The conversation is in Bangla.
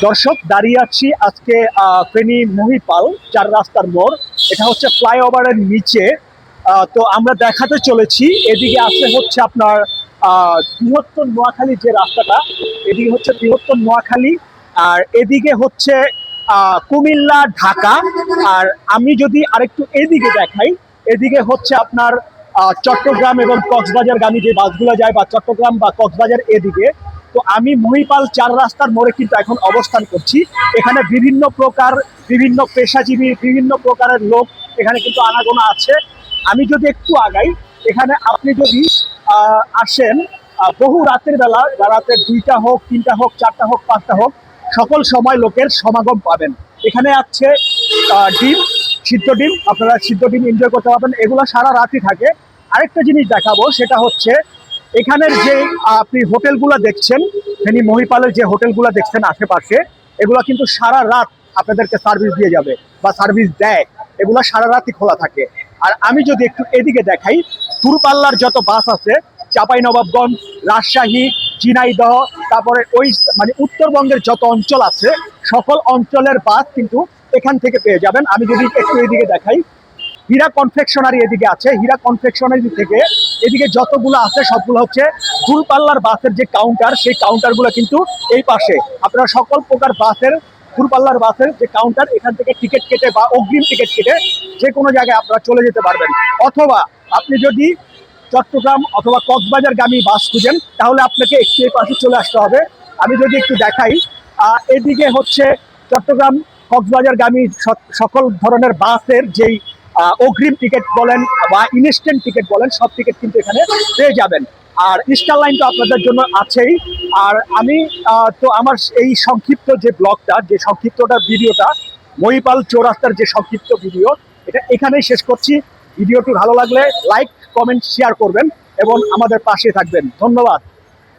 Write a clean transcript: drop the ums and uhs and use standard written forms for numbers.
দর্শক, দাঁড়িয়ে আছি আজকে ফেনী মহিপাল চার রাস্তার মোড়। এটা হচ্ছে ফ্লাইওভারের নিচে। তো আমরা দেখাতে চলেছি, এদিকে আছে হচ্ছে আপনার বৃহত্তর নোয়াখালী যে রাস্তাটা, এদিকে হচ্ছে বৃহত্তর নোয়াখালী, আর এদিকে হচ্ছে কুমিল্লা ঢাকা। আর আমি যদি আরেকটু এদিকে দেখাই, এদিকে হচ্ছে আপনার চট্টগ্রাম এবং কক্সবাজারগামী যে বাসগুলো যায়, বা চট্টগ্রাম বা কক্সবাজার এদিকে। তো আমি মহিপাল চার রাস্তার মোড়ে কিন্তু এখন অবস্থান করছি। এখানে বিভিন্ন প্রকার, বিভিন্ন পেশাজীবী, বিভিন্ন প্রকারের লোক এখানে কিন্তু আনাগোনা আছে। আমি যদি একটু আগাই, এখানে আপনি যদি আসেন, বহু রাতের বেলা, রাতে 2টা হোক, 3টা হোক, 4টা হোক, 5টা হোক, সকল সময় লোকের সমাগম পাবেন। এখানে আছে ডিম, সিদ্ধ ডিম, আপনারা সিদ্ধ ডিম এনজয় করতে পারবেন। এগুলো সারা রাতই থাকে। আরেকটা জিনিস দেখাবো, সেটা হচ্ছে এখানের যে আপনি হোটেলগুলো দেখছেন, ফেনী মহিপালের যে হোটেলগুলো দেখছেন আশেপাশে, এগুলো কিন্তু সারা রাত আপনাদেরকে সার্ভিস দিয়ে যাবে বা সার্ভিস দেয়। এগুলো সারা রাতই খোলা থাকে। আর আমি যদি একটু এদিকে দেখাই, দূরপাল্লার যত বাস আছে, চাঁপাইনবাবগঞ্জ, রাজশাহী, ঝিনাইদহ, তারপরে ওই মানে উত্তরবঙ্গের যত অঞ্চল আছে, সকল অঞ্চলের বাস কিন্তু এখান থেকে পেয়ে যাবেন। আমি যদি একটু এদিকে দেখাই, হীরা কনফেকশনারি এদিকে আছে। হীরা কনফেকশনারি থেকে এদিকে যতগুলো আছে সবগুলো হচ্ছে দূরপাল্লার বাসের যে কাউন্টার, সেই কাউন্টারগুলো কিন্তু এই পাশে। আপনারা সকল প্রকার বাসের, দূরপাল্লার বাসের যে কাউন্টার, এখান থেকে টিকিট কেটে বা অগ্রিম টিকিট কেটে যে কোনো জায়গায় আপনারা চলে যেতে পারবেন। অথবা আপনি যদি চট্টগ্রাম অথবা কক্সবাজারগামী বাস খুঁজেন, তাহলে আপনাকে একটু এই পাশে চলে আসতে হবে। আমি যদি একটু দেখাই, এদিকে হচ্ছে চট্টগ্রাম কক্সবাজারগামী সকল ধরনের বাসের যেই অগ্রিম টিকিট বলেন বা ইনস্ট্যান্ট টিকিট বলেন, সব টিকিট কিন্তু এখানে পেয়ে যাবেন। আর স্টার লাইন তো আপনাদের জন্য আছেই। আর আমি তো আমার এই সংক্ষিপ্ত যে ব্লগটা, যে সংক্ষিপ্তটা ভিডিওটা, মহিপাল চৌরাস্তার যে সংক্ষিপ্ত ভিডিও, এটা এখানেই শেষ করছি। ভিডিওটি ভালো লাগলে লাইক, কমেন্ট, শেয়ার করবেন এবং আমাদের পাশে থাকবেন। ধন্যবাদ।